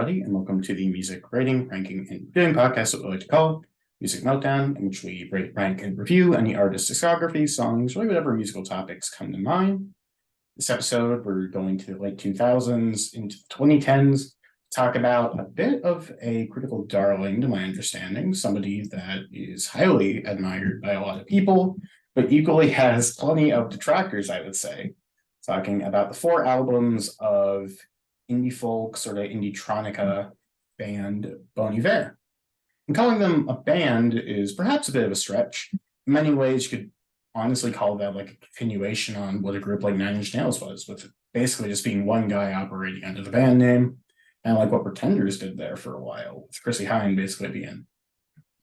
everybody, and welcome to the music rating, ranking, and reviewing podcast that we like to call Music Meltdown, in which we rate, rank, and review any artist's discography, songs, really whatever musical topics come to mind. This episode, we're going to the late 2000s into the 2010s, talk about a bit of a critical darling, to my understanding, somebody that is highly admired by a lot of people, but equally has plenty of detractors, I would say. Talking about the 4 albums of indie folk, sort of indie-tronica band Bon Iver. And calling them a band is perhaps a bit of a stretch. In many ways, you could honestly call that like a continuation on what a group like Nine Inch Nails was, with basically just being one guy operating under the band name, and like what Pretenders did there for a while, with Chrissy Hynde basically being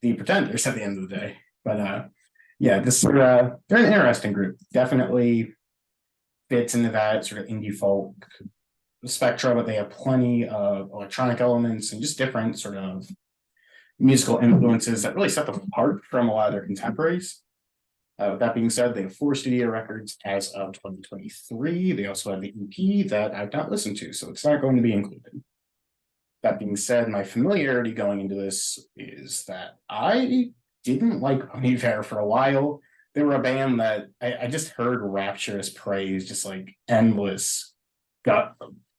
the Pretenders at the end of the day. But yeah, they're an interesting group. Definitely fits into that sort of indie folk spectrum, but they have plenty of electronic elements and just different sort of musical influences that really set them apart from a lot of their contemporaries. With that being said, they have 4 studio records as of 2023. They also have the EP that I've not listened to, so it's not going to be included. That being said, my familiarity going into this is that I didn't like Bon Iver for a while. They were a band that I just heard rapturous praise, just like endless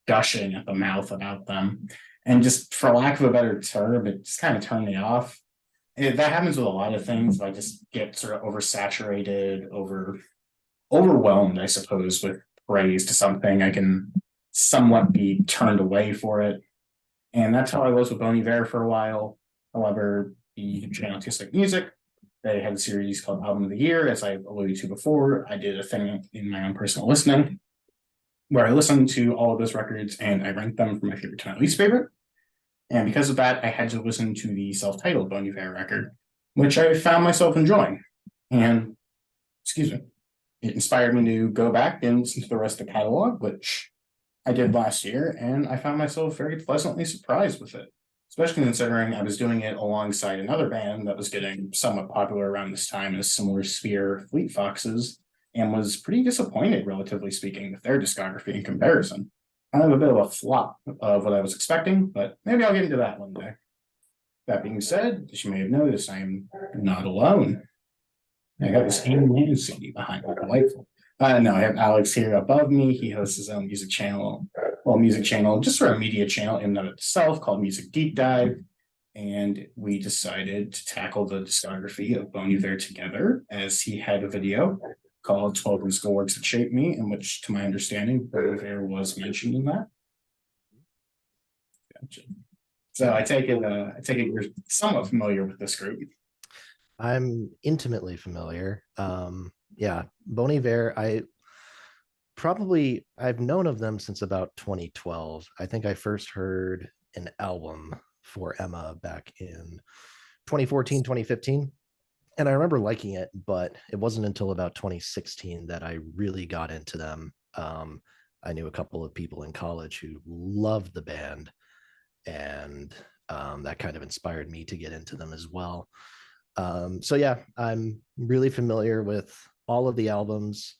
gushing at the mouth about them. And just for lack of a better term, it just kind of turned me off. That happens with a lot of things. I just get sort of oversaturated, overwhelmed, I suppose, with praise to something. I can somewhat be turned away for it. And that's how I was with Bon Iver for a while. However, the channel Artistic Music, they had a series called Album of the Year, as I alluded to before. I did a thing in my own personal listening where I listened to all of those records and I ranked them from my favorite to my least favorite. And because of that, I had to listen to the self-titled Bon Iver record, which I found myself enjoying. And, excuse me, it inspired me to go back and listen to the rest of the catalog, which I did last year, and I found myself very pleasantly surprised with it, especially considering I was doing it alongside another band that was getting somewhat popular around this time in a similar sphere, Fleet Foxes, and was pretty disappointed, relatively speaking, with their discography in comparison. Kind of a bit of a flop of what I was expecting, but maybe I'll get into that one day. That being said, as you may have noticed, I am not alone. I got this Amy CD behind me, delightful. No, I have Alex here above me. He hosts his own music channel, just sort of media channel in and of itself called Music Deep Dive. And we decided to tackle the discography of Bon Iver together, as he had a video called 12 Musical Works That Shaped Me, in which, to my understanding, Bon Iver was mentioned in that. Gotcha. So I take it you're somewhat familiar with this group. I'm intimately familiar. Yeah, Bon Iver, I've known of them since about 2012. I think I first heard an album for Emma back in 2014, 2015. And I remember liking it, but it wasn't until about 2016 that I really got into them. I knew a couple of people in college who loved the band, and that kind of inspired me to get into them as well. So yeah, I'm really familiar with all of the albums,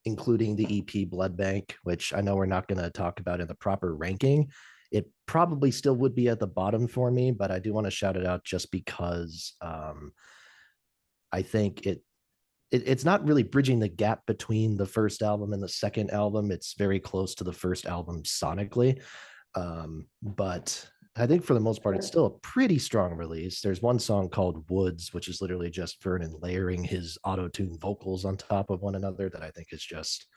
including the EP Blood Bank, which I know we're not going to talk about in the proper ranking. It probably still would be at the bottom for me, but I do want to shout it out just because I think it's not really bridging the gap between the first album and the second album. It's very close to the first album sonically. But I think for the most part, it's still a pretty strong release. There's one song called Woods, which is literally just Vernon layering his auto-tune vocals on top of one another that I think is just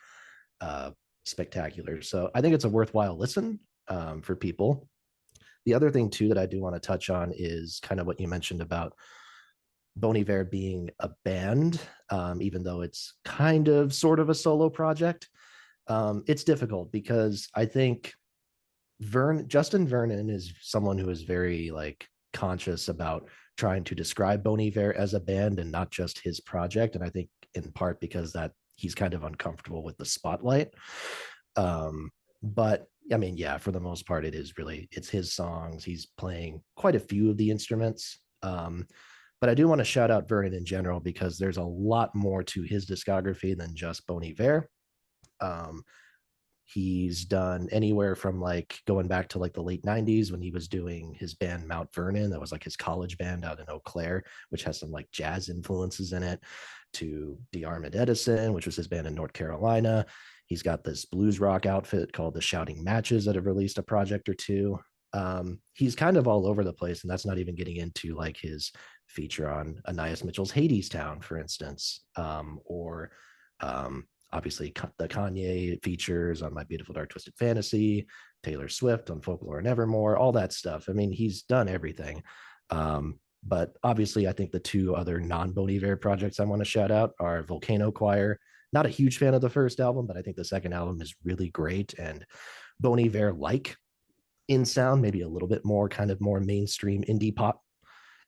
spectacular. So I think it's a worthwhile listen for people. The other thing too that I do want to touch on is kind of what you mentioned about Bon Iver being a band, even though it's kind of sort of a solo project. It's difficult because I think Justin Vernon is someone who is very conscious about trying to describe Bon Iver as a band and not just his project. And I think in part because that he's kind of uncomfortable with the spotlight. But I mean, yeah, for the most part, it's his songs. He's playing quite a few of the instruments. But I do want to shout out Vernon in general because there's a lot more to his discography than just Bon Iver. He's done anywhere from like going back to like the late 90s when he was doing his band Mount Vernon, that was like his college band out in Eau Claire, which has some like jazz influences in it, to DeArmond Edison, which was his band in North Carolina. He's got this blues rock outfit called the Shouting Matches that have released a project or two. He's kind of all over the place, and that's not even getting into like his feature on Anais Mitchell's Hadestown, for instance, or obviously the Kanye features on My Beautiful Dark Twisted Fantasy, Taylor Swift on Folklore and Evermore, all that stuff. I mean, he's done everything. But obviously, I think the two other non-Bon Iver projects I want to shout out are Volcano Choir. Not a huge fan of the first album, but I think the second album is really great and Bon Iver like in sound, maybe a little bit more kind of more mainstream indie pop.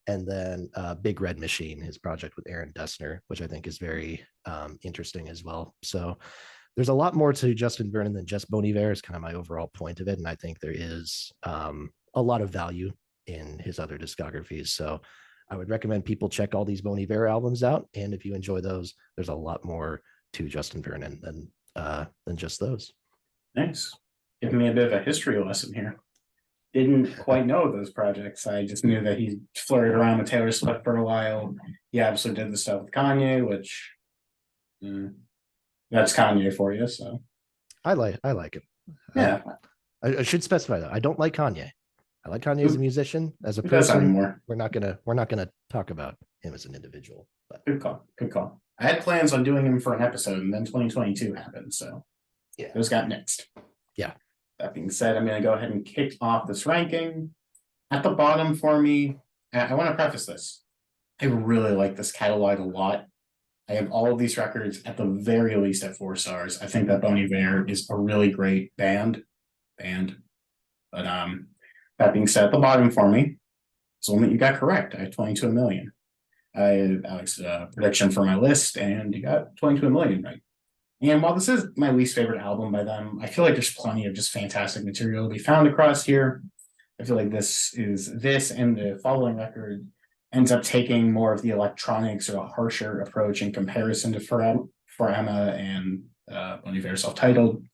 And then Big Red Machine, his project with Aaron Dessner, which I think is very interesting as well. So there's a lot more to Justin Vernon than just Bon Iver is kind of my overall point of it. And I think there is a lot of value in his other discographies. So I would recommend people check all these Bon Iver albums out. And if you enjoy those, there's a lot more to Justin Vernon than just those. Thanks. Giving me a bit of a history lesson here. Didn't quite know those projects. I just knew that he flirted around with Taylor Swift for a while. He absolutely did the stuff with Kanye, which that's Kanye for you. So I like it. Yeah, I should specify that I don't like Kanye. I like Kanye as a musician. As a who does person, anymore? we're not gonna talk about him as an individual. But Good call. Good call. I had plans on doing him for an episode, and then 2022 happened. So yeah, those got nixed. Yeah. That being said, I'm going to go ahead and kick off this ranking. At the bottom for me, I want to preface this. I really like this catalog a lot. I have all of these records at the very least at 4 stars. I think that Bon Iver is a really great band. But that being said, at the bottom for me is the one that you got correct. I have 22 a million. I had Alex's prediction for my list, and you got 22 a million right. And while this is my least favorite album by them, I feel like there's plenty of just fantastic material to be found across here. I feel like this and the following record ends up taking more of the electronics or a harsher approach in comparison to For Emma and Bon Iver self-titled.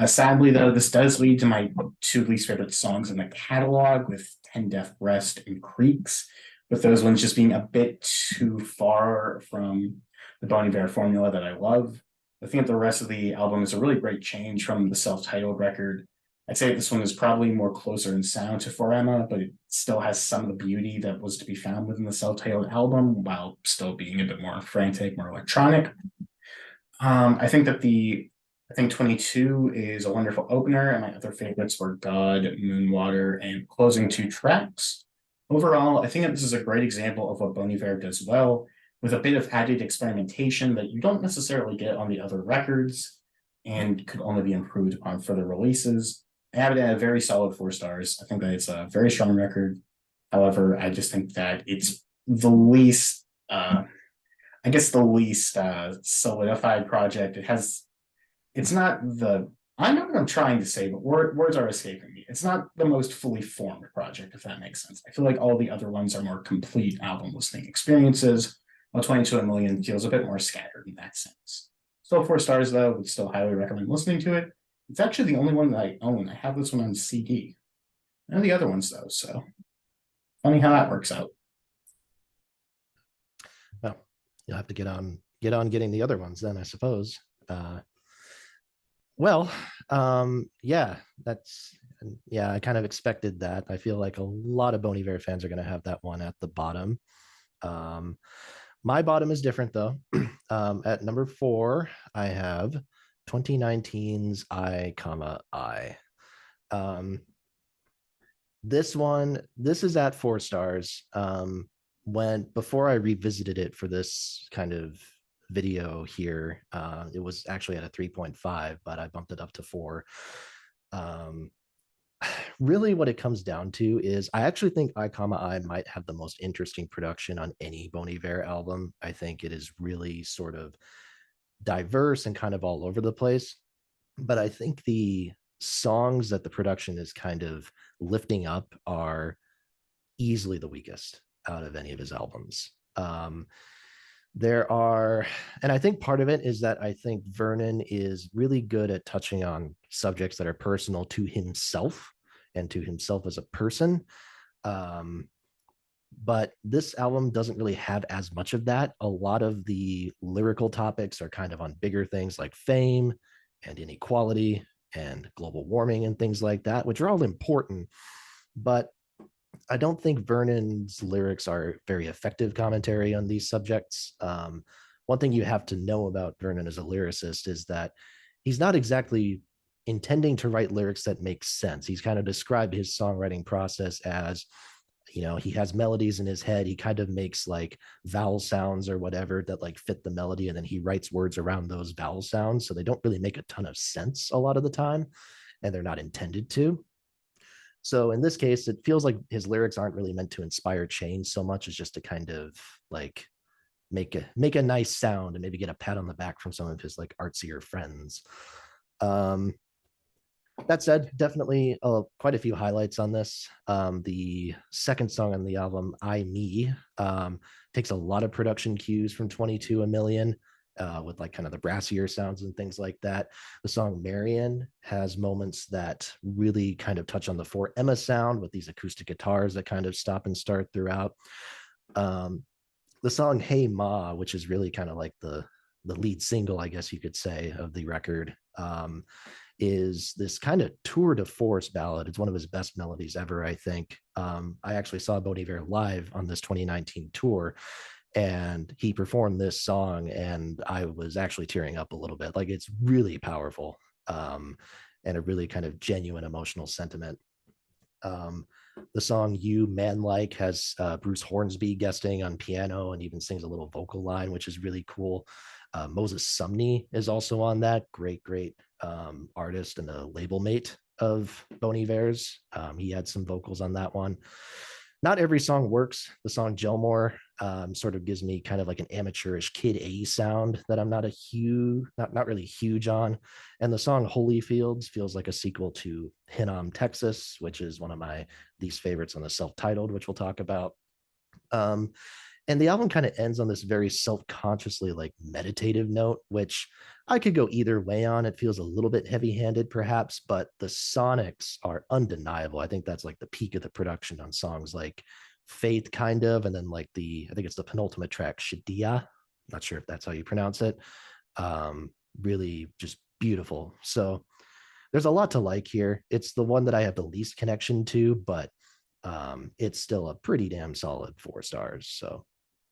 Sadly, though, this does lead to my 2 least favorite songs in the catalog, with 10 Deaf Breast and Creeks, with those ones just being a bit too far from the Bon Iver formula that I love. I think the rest of the album is a really great change from the self-titled record. I'd say this one is probably more closer in sound to For Emma, but it still has some of the beauty that was to be found within the self-titled album, while still being a bit more frantic, more electronic. I think 22 is a wonderful opener, and my other favorites were God, Moonwater, and closing 2 tracks. Overall, I think that this is a great example of what Bon Iver does well, with a bit of added experimentation that you don't necessarily get on the other records and could only be improved upon further releases. I have it at a very solid 4 stars. I think that it's a very strong record. However, I just think that it's the least, solidified project. It's not the, I know what I'm trying to say, but words are escaping me. It's not the most fully formed project, if that makes sense. I feel like all the other ones are more complete album listening experiences, while 22 a million feels a bit more scattered in that sense. Still 4 stars, though. Would still highly recommend listening to it. It's actually the only one that I own. I have this one on CD. None of the other ones, though, so funny how that works out. Well, you'll have to get on getting the other ones then, I suppose. Yeah, I kind of expected that. I feel like a lot of Bon Iver fans are going to have that one at the bottom. My bottom is different though. At number 4, I have 2019's I. This is at 4 stars. Before I revisited it for this kind of video here, it was actually at a 3.5, but I bumped it up to 4. Really what it comes down to is I actually think I might have the most interesting production on any Bon Iver album. I think it is really sort of diverse and kind of all over the place, but I think the songs that the production is kind of lifting up are easily the weakest out of any of his albums. There are, and I think part of it is that I think Vernon is really good at touching on subjects that are personal to himself and to himself as a person. Um, but this album doesn't really have as much of that. A lot of the lyrical topics are kind of on bigger things like fame and inequality and global warming and things like that, which are all important. But I don't think Vernon's lyrics are very effective commentary on these subjects. One thing you have to know about Vernon as a lyricist is that he's not exactly intending to write lyrics that make sense. He's kind of described his songwriting process as, he has melodies in his head. He kind of makes like vowel sounds or whatever that like fit the melody, and then he writes words around those vowel sounds. So they don't really make a ton of sense a lot of the time, and they're not intended to. So in this case, it feels like his lyrics aren't really meant to inspire change so much as just to kind of like make a nice sound and maybe get a pat on the back from some of his like artsier friends. Um, that said, definitely quite a few highlights on this. The second song on the album, I Me, takes a lot of production cues from 22 A Million, with like kind of the brassier sounds and things like that. The song Marion has moments that really kind of touch on the For Emma sound with these acoustic guitars that kind of stop and start throughout. The song Hey Ma, which is really kind of like the lead single, I guess you could say, of the record, is this kind of tour de force ballad. It's one of his best melodies ever, I think. I actually saw Bon Iver live on this 2019 tour, and he performed this song, and I was actually tearing up a little bit. Like, it's really powerful, and a really kind of genuine emotional sentiment. The song You Man Like has Bruce Hornsby guesting on piano and even sings a little vocal line, which is really cool. Moses Sumney is also on that. Great artist and a label mate of Bon Iver's. He had some vocals on that one. Not every song works. The song Gilmore sort of gives me kind of like an amateurish Kid A sound that I'm not really huge on. And the song Holy Fields feels like a sequel to Hinnom, Texas, which is one of my least favorites on the self-titled, which we'll talk about. And the album kind of ends on this very self-consciously like meditative note, which I could go either way on. It feels a little bit heavy-handed perhaps, but the sonics are undeniable. I think that's like the peak of the production on songs like Faith, kind of, and then like I think it's the penultimate track, Shadia. Not sure if that's how you pronounce it. Really just beautiful. So there's a lot to like here. It's the one that I have the least connection to, but it's still a pretty damn solid 4 stars. So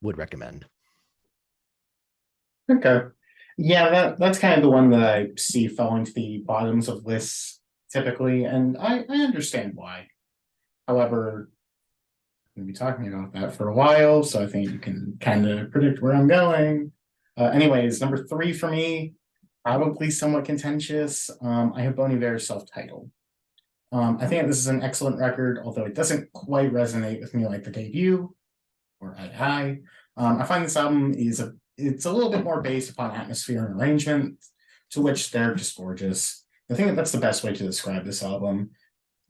would recommend. Okay. Yeah, that's kind of the one that I see falling to the bottoms of lists typically, and I understand why. However, I'm going to be talking about that for a while, so I think you can kind of predict where I'm going. Anyways, number 3 for me, probably somewhat contentious. I have Bon Iver's self-titled. I think this is an excellent record, although it doesn't quite resonate with me like the debut or I find this album it's a little bit more based upon atmosphere and arrangement, to which they're just gorgeous. I think that's the best way to describe this album.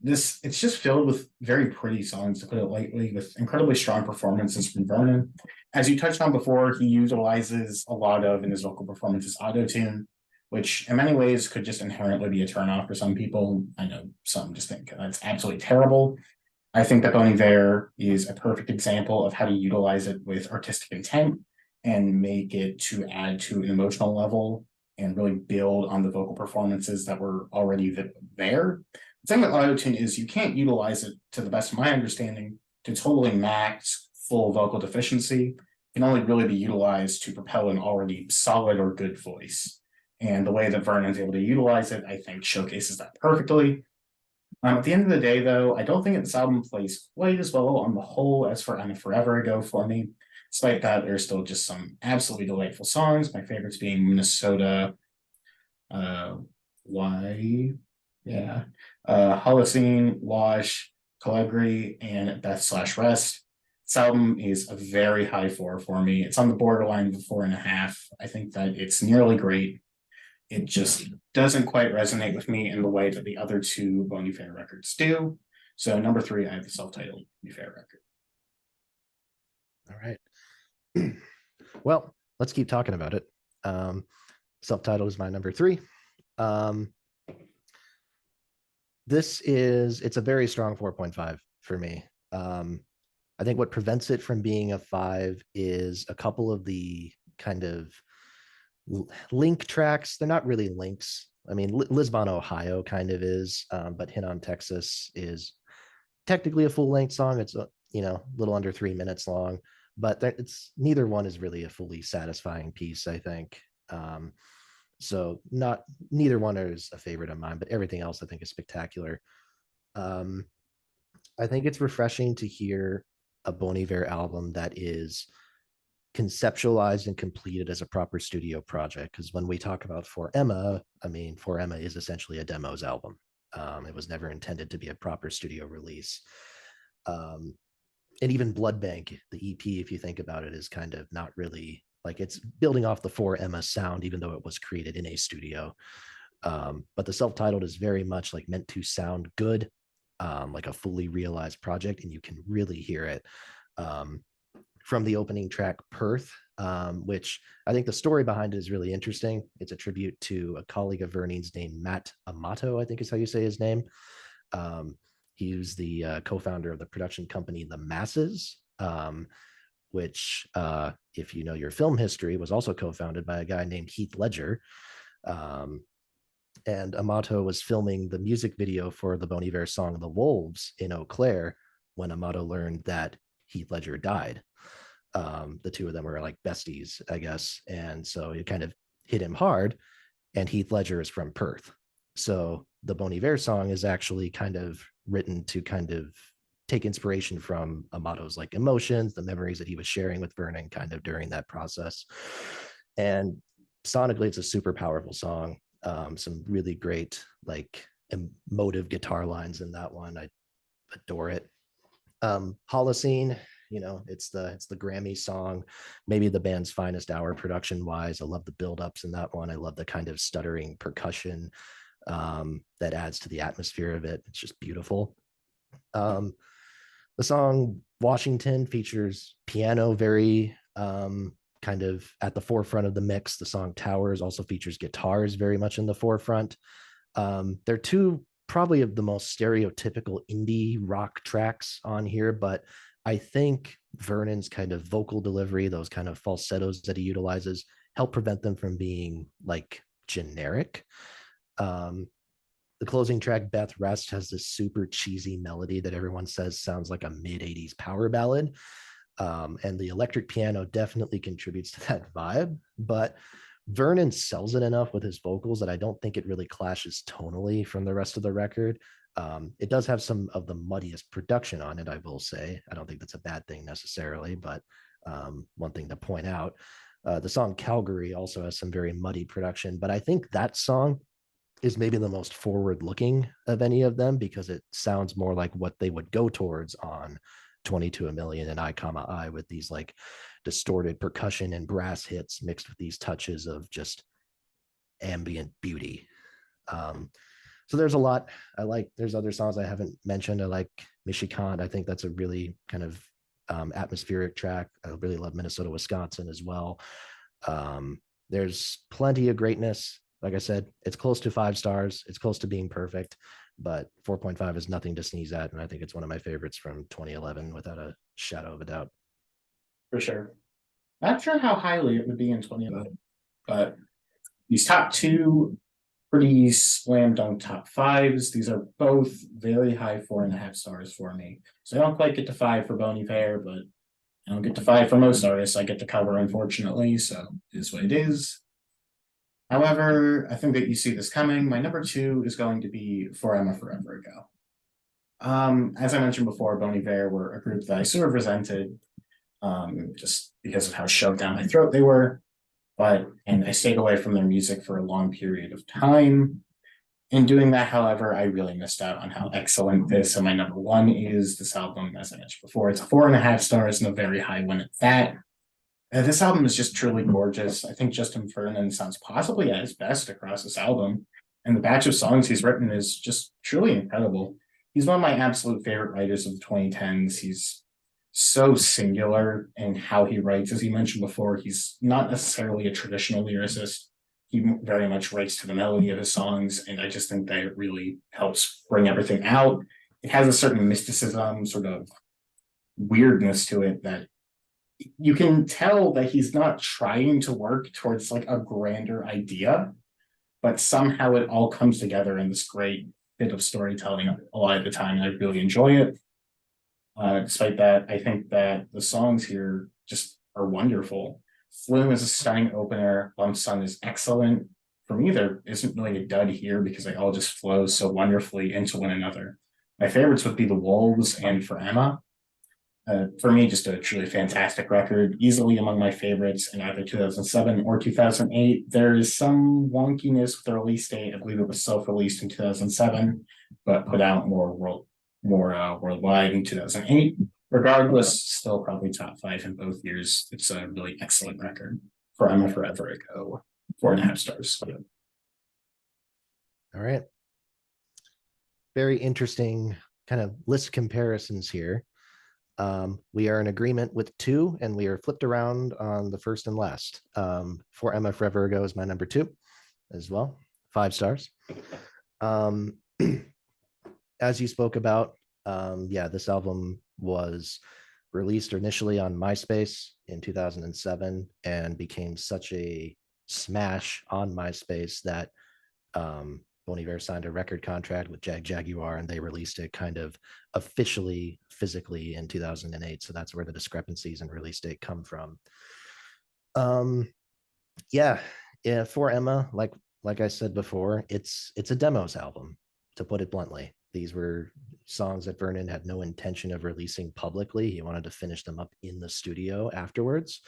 It's just filled with very pretty songs, to put it lightly, with incredibly strong performances from Vernon. As you touched on before, he utilizes a lot of in his vocal performances auto-tune, which in many ways could just inherently be a turnoff for some people. I know some just think that's absolutely terrible. I think that Bon Iver is a perfect example of how to utilize it with artistic intent and make it to add to an emotional level and really build on the vocal performances that were already there. The thing with autotune is you can't utilize it, to the best of my understanding, to totally max full vocal deficiency. It can only really be utilized to propel an already solid or good voice. And the way that Vernon's able to utilize it, I think, showcases that perfectly. At the end of the day, though, I don't think this album plays quite as well on the whole as For Emma Forever Ago for me. Despite that, there's still just some absolutely delightful songs. My favorites being Minnesota, Why, yeah, Holocene, Wash, Calabri, and Beth slash Rest. This album is a very high 4 for me. It's on the borderline of a 4.5. I think that it's nearly great. It just doesn't quite resonate with me in the way that the other 2 Bon Iver records do. So number 3, I have the self-titled Bon Iver record. All right. Well, let's keep talking about it. Self-titled is my number 3. It's a very strong 4.5 for me. I think what prevents it from being a 5 is a couple of the kind of link tracks. They're not really links. I mean, Lisbon, Ohio kind of is, but Hit on Texas is technically a full-length song. It's a little under 3 minutes long, but it's neither one is really a fully satisfying piece, I think. So neither one is a favorite of mine, but everything else I think is spectacular. I think it's refreshing to hear a Bon Iver album that is conceptualized and completed as a proper studio project. Because when we talk about For Emma, I mean, For Emma is essentially a demos album. It was never intended to be a proper studio release. And even Blood Bank, the EP, if you think about it, is kind of not really like it's building off the For Emma sound, even though it was created in a studio. But the self-titled is very much like meant to sound good, like a fully realized project, and you can really hear it from the opening track Perth, which I think the story behind it is really interesting. It's a tribute to a colleague of Vernon's named Matt Amato, I think is how you say his name. He was the co-founder of the production company The Masses, which, if you know your film history, was also co-founded by a guy named Heath Ledger. And Amato was filming the music video for the Bon Iver song The Wolves in Eau Claire when Amato learned that Heath Ledger died. The two of them were like besties, I guess. And so it kind of hit him hard. And Heath Ledger is from Perth. So the Bon Iver song is actually kind of written to kind of take inspiration from Amato's like emotions, the memories that he was sharing with Vernon kind of during that process. And sonically, it's a super powerful song. Some really great, like emotive guitar lines in that one. I adore it. Holocene, it's the Grammy song, maybe the band's finest hour production wise. I love the build-ups in that one. I love the kind of stuttering percussion that adds to the atmosphere of it. It's just beautiful. The song Washington features piano very kind of at the forefront of the mix. The song Towers also features guitars very much in the forefront. They're two probably of the most stereotypical indie rock tracks on here, but I think Vernon's kind of vocal delivery, those kind of falsettos that he utilizes, help prevent them from being like generic. The closing track, Beth Rest, has this super cheesy melody that everyone says sounds like a mid-'80s power ballad. And the electric piano definitely contributes to that vibe, but Vernon sells it enough with his vocals that I don't think it really clashes tonally from the rest of the record. It does have some of the muddiest production on it, I will say. I don't think that's a bad thing necessarily, but one thing to point out. The song Calgary also has some very muddy production, but I think that song is maybe the most forward-looking of any of them because it sounds more like what they would go towards on 22 a Million and I, I, with these like distorted percussion and brass hits mixed with these touches of just ambient beauty. So there's a lot I like. There's other songs I haven't mentioned. I like Michigan. I think that's a really kind of atmospheric track. I really love Minnesota, Wisconsin as well. There's plenty of greatness. Like I said, it's close to 5 stars. It's close to being perfect, but 4.5 is nothing to sneeze at. And I think it's one of my favorites from 2011 without a shadow of a doubt. For sure. Not sure how highly it would be in 2011, but these top two pretty slam dunk top 5s. These are both very high 4.5 stars for me. So I don't quite get to 5 for Bon Iver, but I don't get to 5 for most artists. I get to cover, unfortunately, so it is what it is. However, I think that you see this coming. My number 2 is going to be For Emma Forever Ago. As I mentioned before, Bon Iver were a group that I sort of resented just because of how shoved down my throat they were. And I stayed away from their music for a long period of time. In doing that, however, I really missed out on how excellent this and my number 1 is. This album, as I mentioned before, it's a 4.5 stars and a very high one at that. This album is just truly gorgeous. I think Justin Vernon sounds possibly at his best across this album, and the batch of songs he's written is just truly incredible. He's one of my absolute favorite writers of the 2010s. He's so singular in how he writes. As you mentioned before, he's not necessarily a traditional lyricist. He very much writes to the melody of his songs, and I just think that it really helps bring everything out. It has a certain mysticism, sort of weirdness to it that you can tell that he's not trying to work towards like a grander idea, but somehow it all comes together in this great bit of storytelling a lot of the time, and I really enjoy it. Despite that, I think that the songs here just are wonderful. Flume is a stunning opener. Lump Sum is excellent. For me, there isn't really a dud here because they all just flow so wonderfully into one another. My favorites would be The Wolves and For Emma. For me, just a truly fantastic record, easily among my favorites in either 2007 or 2008. There is some wonkiness with the release date. I believe it was self-released in 2007, but put out more worldwide in 2008. Regardless, still probably top five in both years. It's a really excellent record. For Emma Forever, I go 4.5 stars. All right. Very interesting kind of list comparisons here. We are in agreement with two, and we are flipped around on the first and last. For Emma Forever Ago is my number two as well, 5 stars. As you spoke about, yeah, this album was released initially on MySpace in 2007 and became such a smash on MySpace that Bon Iver signed a record contract with Jaguar, and they released it kind of officially, physically in 2008. So that's where the discrepancies in release date come from. Yeah, for Emma, like I said before, it's a demos album, to put it bluntly. These were songs that Vernon had no intention of releasing publicly. He wanted to finish them up in the studio afterwards.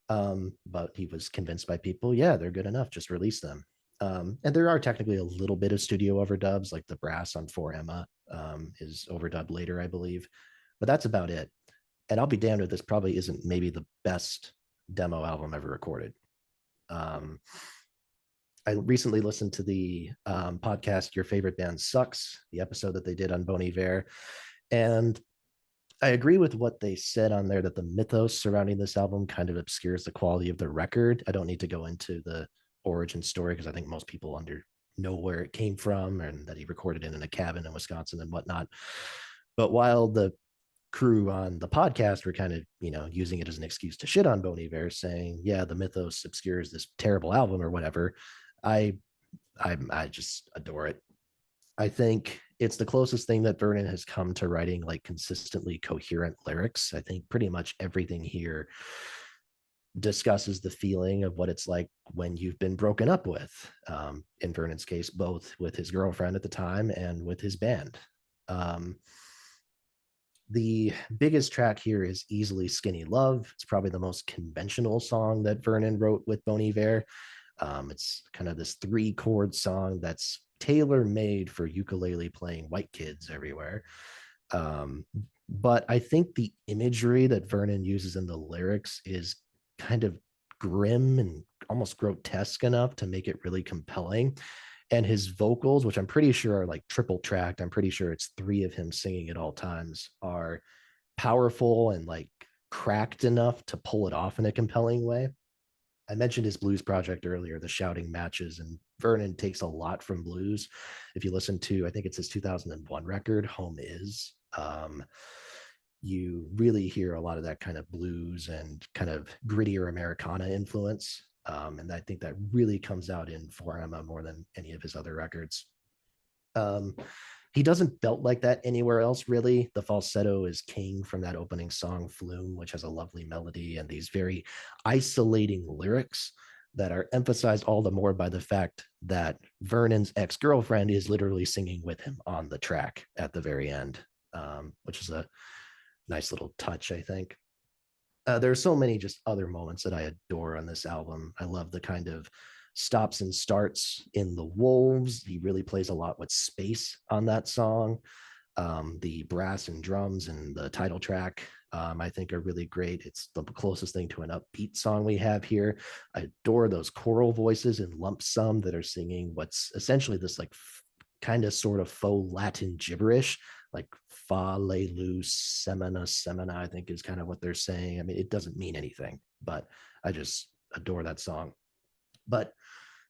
But he was convinced by people, yeah, they're good enough, just release them. And there are technically a little bit of studio overdubs, like the brass on For Emma is overdubbed later, I believe. But that's about it. And I'll be damned if this probably isn't maybe the best demo album ever recorded. I recently listened to the podcast Your Favorite Band Sucks, the episode that they did on Bon Iver. And I agree with what they said on there, that the mythos surrounding this album kind of obscures the quality of the record. I don't need to go into the origin story because I think most people know where it came from and that he recorded it in a cabin in Wisconsin and whatnot. But while the crew on the podcast were kind of, using it as an excuse to shit on Bon Iver, saying, yeah, the mythos obscures this terrible album or whatever, I just adore it. I think it's the closest thing that Vernon has come to writing like consistently coherent lyrics. I think pretty much everything here discusses the feeling of what it's like when you've been broken up with, in Vernon's case, both with his girlfriend at the time and with his band. The biggest track here is easily Skinny Love. It's probably the most conventional song that Vernon wrote with Bon Iver. It's kind of this 3-chord song that's tailor-made for ukulele playing white kids everywhere. But I think the imagery that Vernon uses in the lyrics is kind of grim and almost grotesque enough to make it really compelling. And his vocals, which I'm pretty sure are like triple tracked, I'm pretty sure it's 3 of him singing at all times, are powerful and like cracked enough to pull it off in a compelling way. I mentioned his blues project earlier, the shouting matches, and Vernon takes a lot from blues. If you listen to, I think it's his 2001 record, Home Is, you really hear a lot of that kind of blues and kind of grittier Americana influence. And I think that really comes out in For Emma more than any of his other records. He doesn't belt like that anywhere else, really. The falsetto is king from that opening song, Flume, which has a lovely melody and these very isolating lyrics that are emphasized all the more by the fact that Vernon's ex-girlfriend is literally singing with him on the track at the very end, which is a nice little touch, I think. There are so many just other moments that I adore on this album. I love the kind of stops and starts in The Wolves. He really plays a lot with space on that song. The brass and drums and the title track, I think, are really great. It's the closest thing to an upbeat song we have here. I adore those choral voices in Lump Sum that are singing what's essentially this like kind of sort of faux Latin gibberish, like fa le lu semina, I think is kind of what they're saying. I mean, it doesn't mean anything, but I just adore that song. But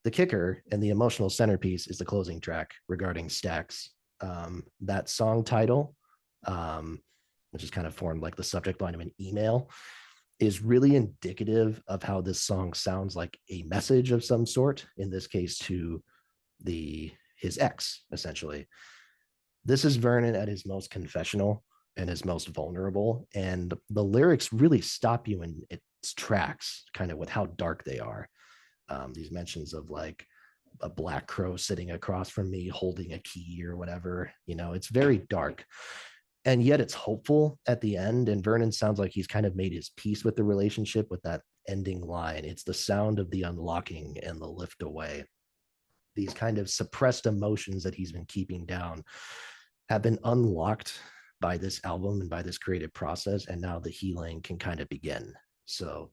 the kicker and the emotional centerpiece is the closing track regarding Stacks. That song title, which is kind of formed like the subject line of an email, is really indicative of how this song sounds like a message of some sort, in this case to his ex, essentially. This is Vernon at his most confessional and his most vulnerable, and the lyrics really stop you in its tracks, kind of with how dark they are. These mentions of like a black crow sitting across from me holding a key or whatever, it's very dark, and yet it's hopeful at the end. And Vernon sounds like he's kind of made his peace with the relationship with that ending line. It's the sound of the unlocking and the lift away. These kind of suppressed emotions that he's been keeping down have been unlocked by this album and by this creative process, and now the healing can kind of begin. So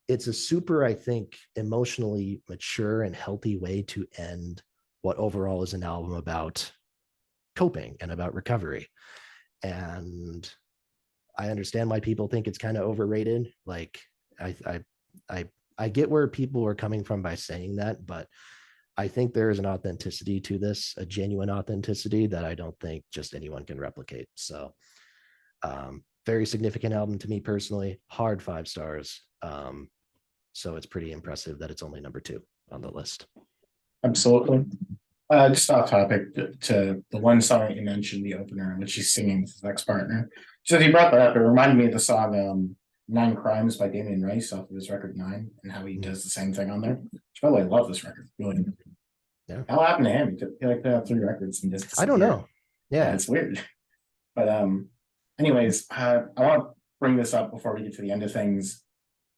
it's a super, I think, emotionally mature and healthy way to end what overall is an album about coping and about recovery. And I understand why people think it's kind of overrated. Like I get where people are coming from by saying that, but I think there is an authenticity to this, a genuine authenticity that I don't think just anyone can replicate. So very significant album to me personally, hard 5 stars. So it's pretty impressive that it's only number 2 on the list. Absolutely. Just off topic to the one song that you mentioned, the opener, in which he's singing with his ex-partner. So if you brought that up, it reminded me of the song 9 Crimes by Damien Rice off of his record 9, and how he does the same thing on there. By the way, I love this record. Really. Yeah. How happened to him? He like put out 3 records and just I don't know. Yeah, it's weird. But anyways, I want to bring this up before we get to the end of things.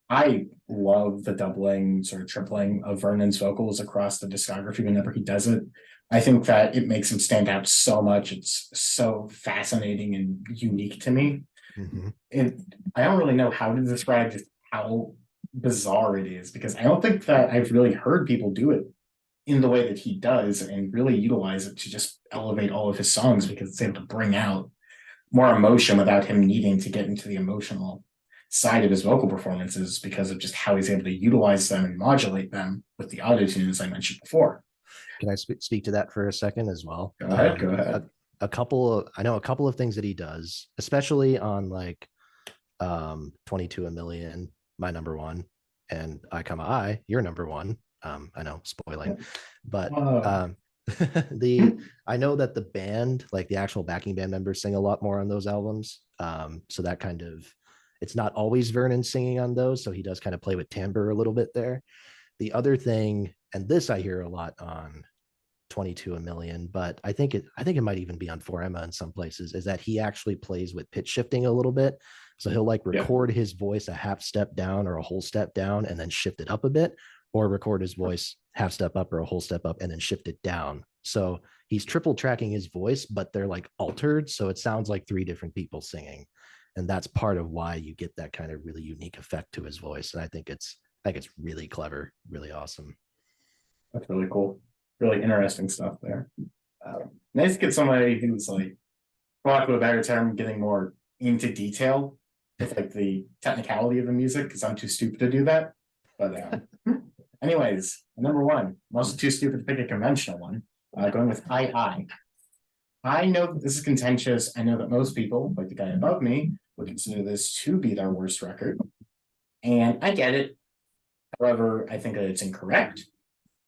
I love the doubling, sort of tripling of Vernon's vocals across the discography whenever he does it. I think that it makes him stand out so much. It's so fascinating and unique to me. Mm-hmm. And I don't really know how to describe just how bizarre it is, because I don't think that I've really heard people do it in the way that he does and really utilize it to just elevate all of his songs, because it's able to bring out more emotion without him needing to get into the emotional side of his vocal performances, because of just how he's able to utilize them and modulate them with the auto-tune, as I mentioned before. Can I speak to that for a second as well? Go ahead. A couple of things that he does, especially on like 22 a million, my number 1, and I, your number 1. I know, spoiling, but I know that the band, like the actual backing band members, sing a lot more on those albums. So that kind of, it's not always Vernon singing on those, so he does kind of play with timbre a little bit there. The other thing, and this I hear a lot on 22 a million, but I think it might even be on 4Emma in some places, is that he actually plays with pitch shifting a little bit. So he'll like record his voice a half step down or a whole step down and then shift it up a bit, or record his voice half step up or a whole step up and then shift it down. So he's triple tracking his voice, but they're like altered. So it sounds like 3 different people singing. And that's part of why you get that kind of really unique effect to his voice. And I think it's really clever, really awesome. That's really cool. Really interesting stuff there. Nice to get somebody who's like, for lack of a better term, getting more into detail with like the technicality of the music, because I'm too stupid to do that. But anyways, number 1, I'm also too stupid to pick a conventional one. Going with I. I know that this is contentious. I know that most people, like the guy above me, would consider this to be their worst record. And I get it. However, I think that it's incorrect.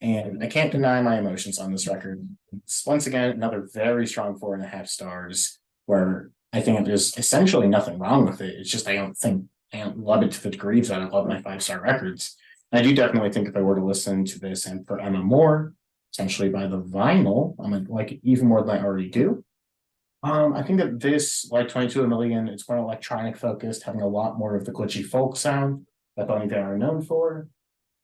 And I can't deny my emotions on this record. It's once again another very strong 4.5 stars, where I think there's essentially nothing wrong with it. It's just I don't love it to the degree that I love my 5-star records. And I do definitely think if I were to listen to this and for Emma more, essentially by the vinyl, I'm gonna like it even more than I already do. I think that this, like 22 a million, it's more electronic focused, having a lot more of the glitchy folk sound that Bonnie Bear are known for.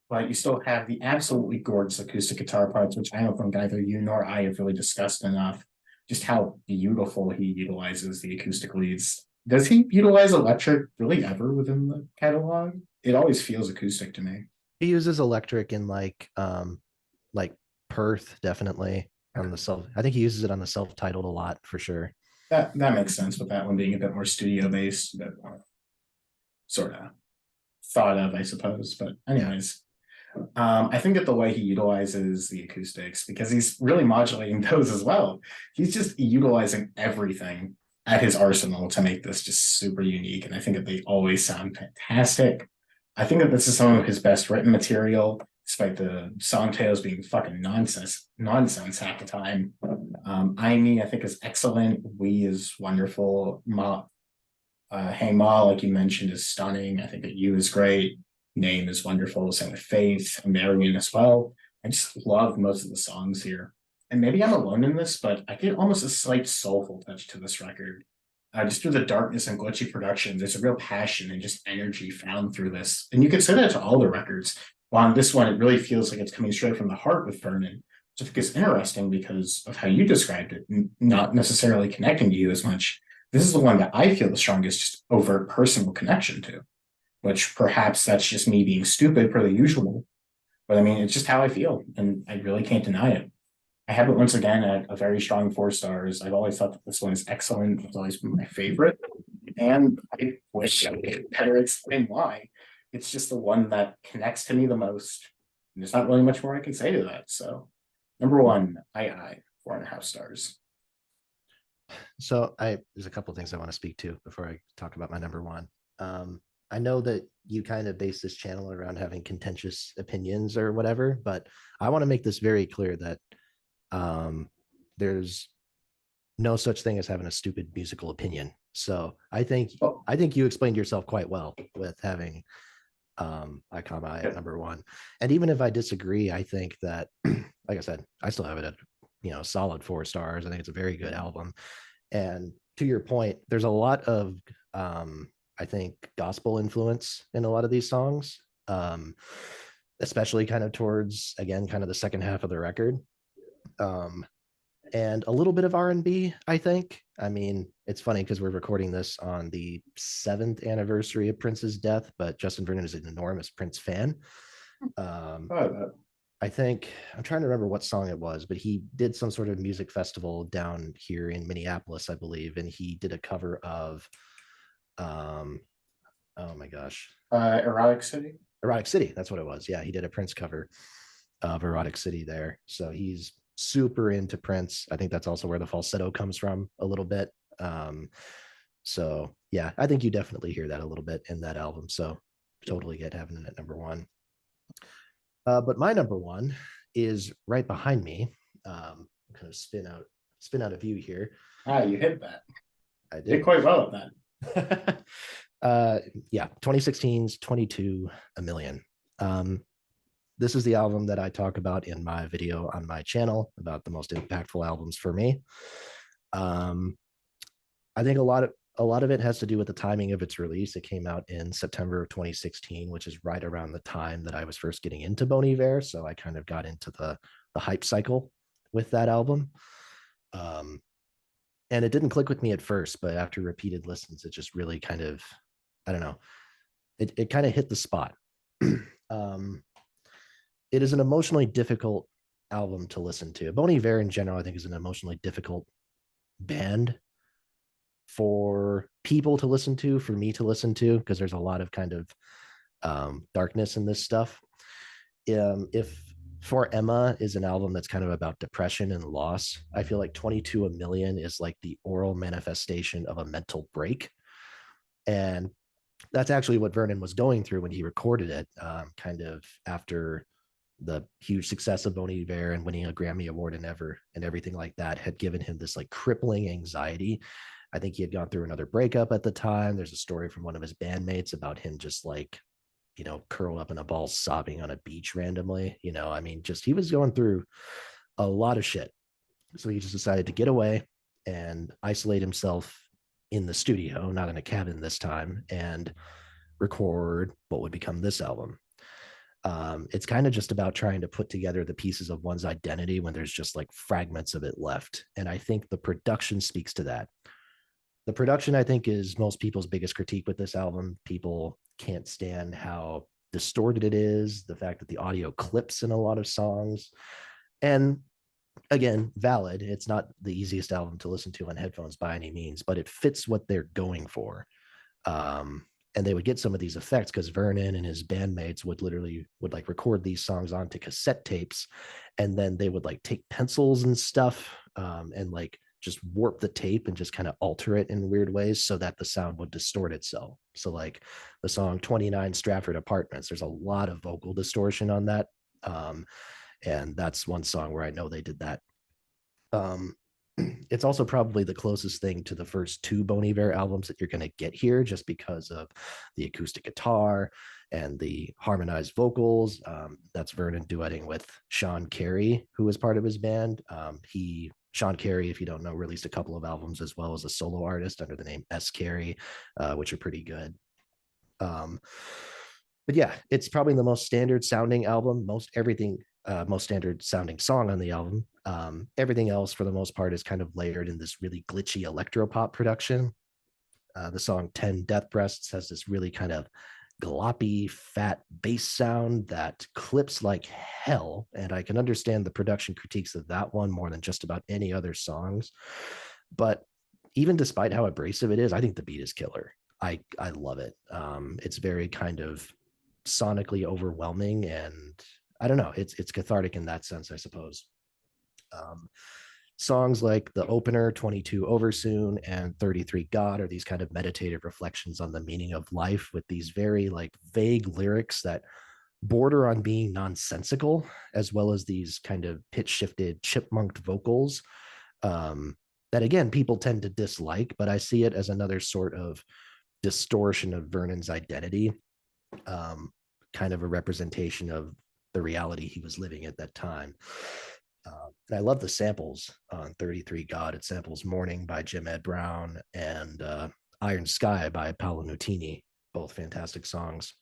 But you still have the absolutely gorgeous acoustic guitar parts, which I don't think either you nor I have really discussed enough. Just how beautiful he utilizes the acoustic leads. Does he utilize electric really ever within the catalog? It always feels acoustic to me. He uses electric in like Perth, definitely. on the self. I think he uses it on the self-titled a lot for sure. That makes sense with that one being a bit more studio based, a bit more sort of thought of, I suppose. But Yeah. anyways, I think that the way he utilizes the acoustics, because he's really modulating those as well, he's just utilizing everything at his arsenal to make this just super unique. And I think that they always sound fantastic. I think that this is some of his best written material, despite the song tales being fucking nonsense half the time. I Me, I think, is excellent. We is wonderful. Hey Ma, like you mentioned, is stunning. I think that You is great. Name is wonderful. Same with Faith, Marion as well. I just love most of the songs here. And maybe I'm alone in this, but I get almost a slight soulful touch to this record. Just through the darkness and glitchy production, there's a real passion and just energy found through this. And you could say that to all the records. Well, on this one, it really feels like it's coming straight from the heart with Vernon, which I think is interesting because of how you described it, not necessarily connecting to you as much. This is the one that I feel the strongest, just overt personal connection to, which perhaps that's just me being stupid per the usual. But I mean, it's just how I feel, and I really can't deny it. I have it once again at a very strong 4 stars. I've always thought that this one is excellent. It's always been my favorite. And I wish I could better explain why. It's just the one that connects to me the most. And there's not really much more I can say to that. So, number one, I 4.5 stars. So there's a couple of things I want to speak to before I talk about my number one. I know that you kind of base this channel around having contentious opinions or whatever, but I want to make this very clear that there's no such thing as having a stupid musical opinion. So I think you explained yourself quite well with having Ikama at number one. And even if I disagree, I think that, like I said, I still have it at solid 4 stars. I think it's a very good album. And to your point, there's a lot of I think gospel influence in a lot of these songs, especially kind of towards, again, kind of the second half of the record. And a little bit of R&B, I think. I mean, it's funny because we're recording this on the 7th anniversary of Prince's death, but Justin Vernon is an enormous Prince fan. I think I'm trying to remember what song it was, but he did some sort of music festival down here in Minneapolis, I believe, and he did a cover of oh my gosh, Erotic City. Erotic City, that's what it was. Yeah, he did a Prince cover of Erotic City there. So he's super into Prince. I think that's also where the falsetto comes from a little bit. So yeah, I think you definitely hear that a little bit in that album. So totally get having it at number one. But my number one is right behind me. Kind of spin out a view here. You hit that. I did quite well at that. Yeah, 2016's 22 A Million. This is the album that I talk about in my video on my channel about the most impactful albums for me. I think a lot of it has to do with the timing of its release. It came out in September of 2016, which is right around the time that I was first getting into Bon Iver. So I kind of got into the hype cycle with that album. And it didn't click with me at first, but after repeated listens, it just really kind of, I don't know, it kind of hit the spot. It is an emotionally difficult album to listen to. Bon Iver in general, I think, is an emotionally difficult band for people to listen to, for me to listen to, because there's a lot of kind of darkness in this stuff. If For Emma is an album that's kind of about depression and loss, I feel like 22 A Million is like the oral manifestation of a mental break. And that's actually what Vernon was going through when he recorded it, kind of after the huge success of Bon Iver and winning a Grammy Award and everything like that had given him this like crippling anxiety. I think he had gone through another breakup at the time. There's a story from one of his bandmates about him just like, curled up in a ball sobbing on a beach randomly. I mean, just he was going through a lot of shit. So he just decided to get away and isolate himself in the studio, not in a cabin this time, and record what would become this album. It's kind of just about trying to put together the pieces of one's identity when there's just like fragments of it left. And I think the production speaks to that. The production, I think, is most people's biggest critique with this album. People can't stand how distorted it is, the fact that the audio clips in a lot of songs. And Again, valid. It's not the easiest album to listen to on headphones by any means, but it fits what they're going for. And they would get some of these effects because Vernon and his bandmates would like record these songs onto cassette tapes, and then they would like take pencils and stuff, and like just warp the tape and just kind of alter it in weird ways so that the sound would distort itself. So like the song 29 Stratford Apartments, there's a lot of vocal distortion on that. And that's one song where I know they did that. Um, it's also probably the closest thing to the first two Bon Iver albums that you're going to get here, just because of the acoustic guitar and the harmonized vocals. That's Vernon duetting with Sean Carey, who was part of his band. Sean Carey, if you don't know, released a couple of albums as well as a solo artist under the name S. Carey, which are pretty good. But yeah, it's probably the most standard sounding album. Most standard sounding song on the album. Everything else, for the most part, is kind of layered in this really glitchy electropop production. The song 10 Death Breasts has this really kind of gloppy, fat bass sound that clips like hell. And I can understand the production critiques of that one more than just about any other songs. But even despite how abrasive it is, I think the beat is killer. I love it. It's very kind of sonically overwhelming, and I don't know, it's cathartic in that sense, I suppose. Songs like the opener 22 Over Soon and 33 God are these kind of meditative reflections on the meaning of life, with these very like vague lyrics that border on being nonsensical, as well as these kind of pitch shifted chipmunked vocals, that again people tend to dislike, but I see it as another sort of distortion of Vernon's identity, kind of a representation of the reality he was living at that time. And I love the samples on 33 God. It samples Morning by Jim Ed Brown and Iron Sky by Paolo Nutini, both fantastic songs.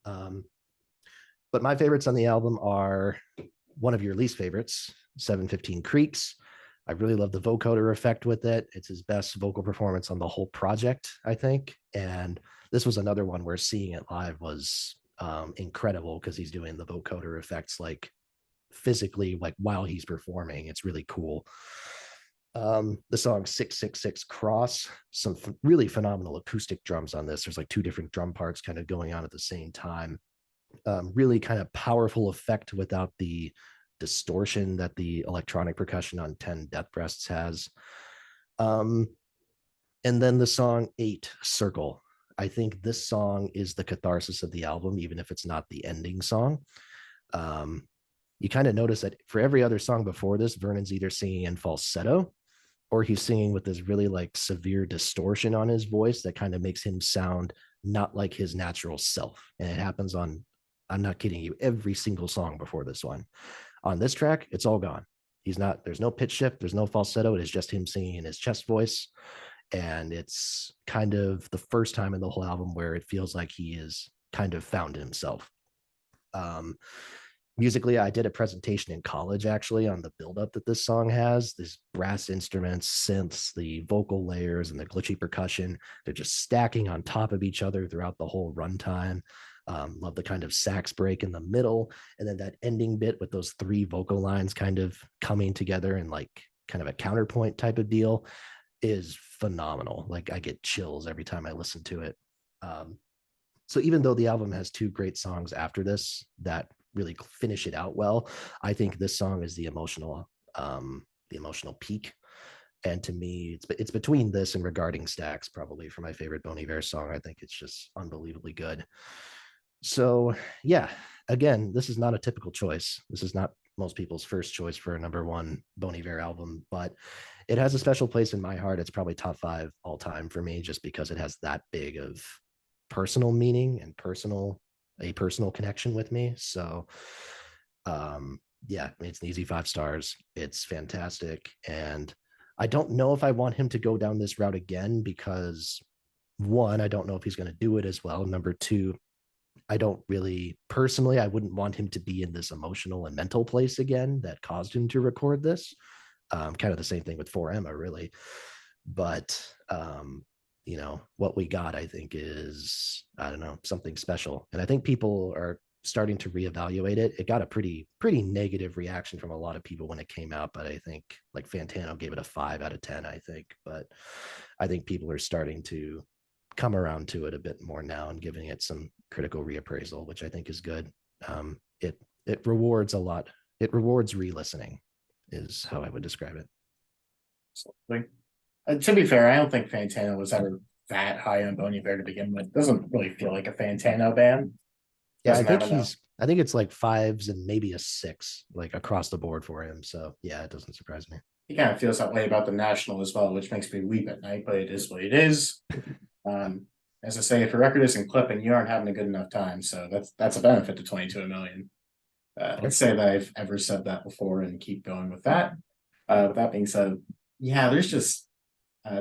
But my favorites on the album are one of your least favorites, 715 Creeks. I really love the vocoder effect with it. It's his best vocal performance on the whole project, I think. And this was another one where seeing it live was incredible, because he's doing the vocoder effects like physically, like while he's performing. It's really cool. The song 666 Cross, some really phenomenal acoustic drums on this. There's like two different drum parts kind of going on at the same time. Really kind of powerful effect without the distortion that the electronic percussion on 10 Death Breasts has. And then the song 8 Circle. I think this song is the catharsis of the album, even if it's not the ending song. You kind of notice that for every other song before this, Vernon's either singing in falsetto or he's singing with this really like severe distortion on his voice that kind of makes him sound not like his natural self. And it happens on, I'm not kidding you, every single song before this one. On this track, it's all gone. There's no pitch shift, there's no falsetto. It is just him singing in his chest voice. And it's kind of the first time in the whole album where it feels like he is kind of found himself. Musically, I did a presentation in college actually on the buildup that this song has. These brass instruments, synths, the vocal layers, and the glitchy percussion. They're just stacking on top of each other throughout the whole runtime. Love the kind of sax break in the middle, and then that ending bit with those three vocal lines kind of coming together and like kind of a counterpoint type of deal is phenomenal. Like I get chills every time I listen to it. So even though the album has two great songs after this that really finish it out well, I think this song is the emotional peak. And to me, it's between this and Regarding Stacks, probably for my favorite Bon Iver song. I think it's just unbelievably good. So yeah, again, this is not a typical choice. This is not most people's first choice for a number one Bon Iver album, but it has a special place in my heart. It's probably top 5 all time for me, just because it has that big of personal meaning and a personal connection with me. So yeah, it's an easy 5 stars. It's fantastic. And I don't know if I want him to go down this route again, because one, I don't know if he's going to do it as well. Number two, I don't really personally, I wouldn't want him to be in this emotional and mental place again that caused him to record this. Kind of the same thing with 4Emma, really. But what we got, I think, is, I don't know, something special. And I think people are starting to reevaluate it. It got a pretty negative reaction from a lot of people when it came out, but I think like Fantano gave it a 5 out of 10, I think. But I think people are starting to come around to it a bit more now and giving it some critical reappraisal, which I think is good. It rewards a lot. It rewards re-listening, is how I would describe it. Absolutely. To be fair, I don't think Fantano was ever that high on Bon Iver to begin with. Doesn't really feel like a Fantano band. Yeah, I Doesn't think have enough. I think it's like 5s and maybe a 6, like across the board for him. So yeah, it doesn't surprise me. He kind of feels that way about the National as well, which makes me weep at night, but it is what it is. Um, as I say, if your record isn't clipping, you aren't having a good enough time. So that's a benefit to 22 million. Let's say that I've ever said that before and keep going with that. With that being said, yeah, there's just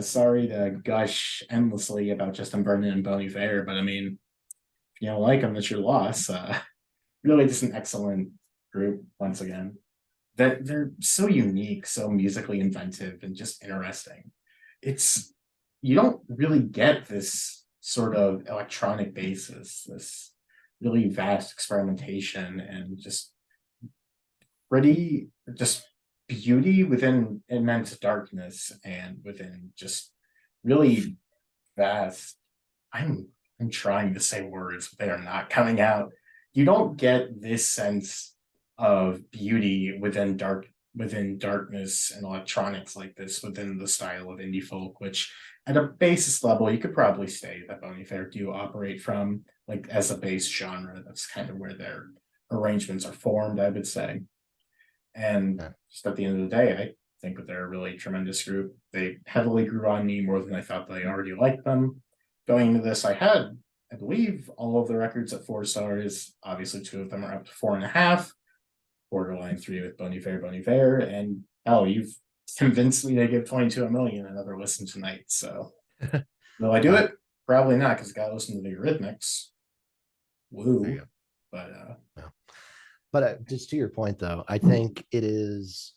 sorry to gush endlessly about Justin Vernon and Bon Iver, but I mean, if you don't like them, that's your loss. Really, just an excellent group once again. That they're so unique, so musically inventive, and just interesting. It's you don't really get this sort of electronic basis, this really vast experimentation, and just pretty just beauty within immense darkness and within just really vast. I'm I'm trying to say words, but they are not coming out. You don't get this sense of beauty within darkness and electronics like this within the style of indie folk, which at a basis level you could probably say that Bon Iver do operate from, like as a base genre. That's kind of where their arrangements are formed, I would say. And Yeah. just at the end of the day, I think that they're a really tremendous group. They heavily grew on me more than I thought they already liked them. Going into this, I believe, all of the records at 4 stars. Obviously, two of them are up to 4.5. Borderline 3 with Bon Iver, and oh, you've convinced me to give 22 million another listen tonight. So, will I do Uh, it? Probably not, because I got to listen to the Eurythmics. there you Woo! go. But Yeah. But just to your point, though, I think it is.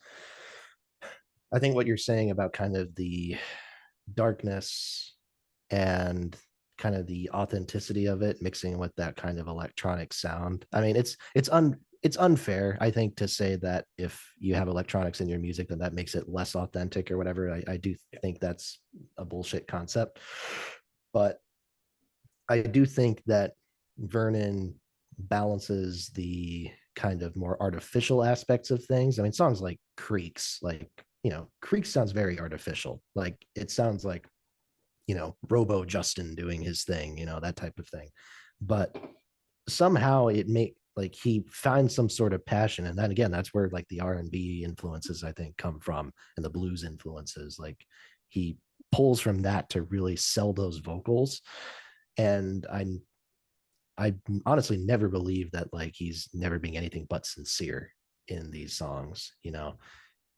I think what you're saying about kind of the darkness and kind of the authenticity of it mixing with that kind of electronic sound. I mean, it's unfair, I think, to say that if you have electronics in your music, then that makes it less authentic or whatever. I do think that's a bullshit concept. But I do think that Vernon balances the kind of more artificial aspects of things. I mean, songs like Creeks, like, Creeks sounds very artificial. Like it sounds like, Robo Justin doing his thing, that type of thing. But somehow it make like he finds some sort of passion, and then again, that's where like the R&B influences I think come from, and the blues influences. Like he pulls from that to really sell those vocals, and I honestly never believe that like he's never being anything but sincere in these songs.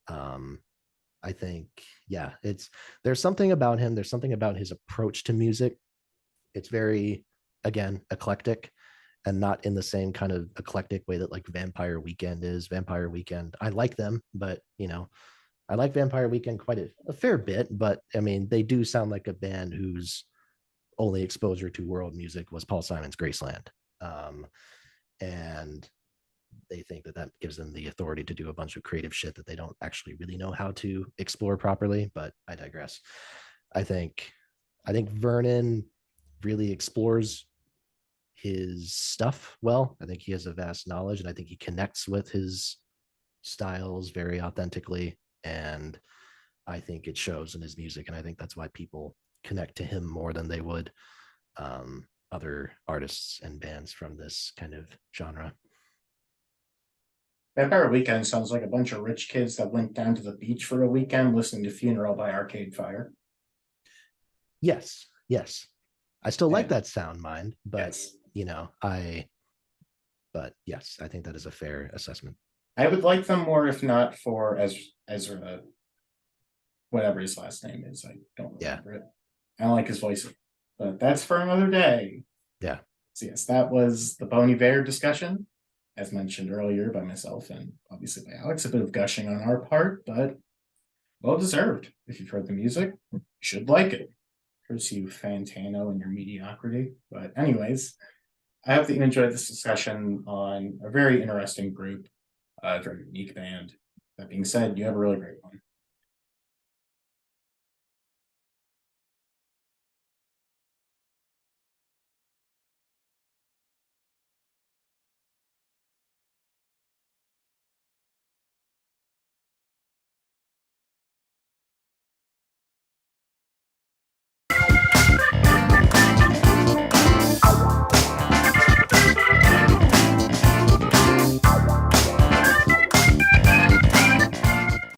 Um, I think, yeah, there's something about him. There's something about his approach to music. It's very, again, eclectic, and not in the same kind of eclectic way that like Vampire Weekend is. Vampire Weekend, I like them, but I like Vampire Weekend quite a fair bit. But I mean, they do sound like a band whose only exposure to world music was Paul Simon's Graceland. Um, and they think that that gives them the authority to do a bunch of creative shit that they don't actually really know how to explore properly. But I digress. I think Vernon really explores his stuff well. I think he has a vast knowledge, and I think he connects with his styles very authentically. And I think it shows in his music, and I think that's why people connect to him more than they would other artists and bands from this kind of genre. Vampire Weekend sounds like a bunch of rich kids that went down to the beach for a weekend listening to Funeral by Arcade Fire. Yes, yes. I still like And that sound, mind, but yes, but yes, I think that is a fair assessment. I would like them more if not for Ezra, whatever his last name is. I don't Yeah, remember it. I don't like his voice, but that's for another day. yeah. So yes, that was the Bon Iver discussion, as mentioned earlier by myself and obviously by Alex. A bit of gushing on our part, but well deserved. If you've heard the music, you should like it. Curse you, Fantano, and your mediocrity. But anyways, I hope that you enjoyed this discussion on a very interesting group, very unique band. That being said, you have a really great one.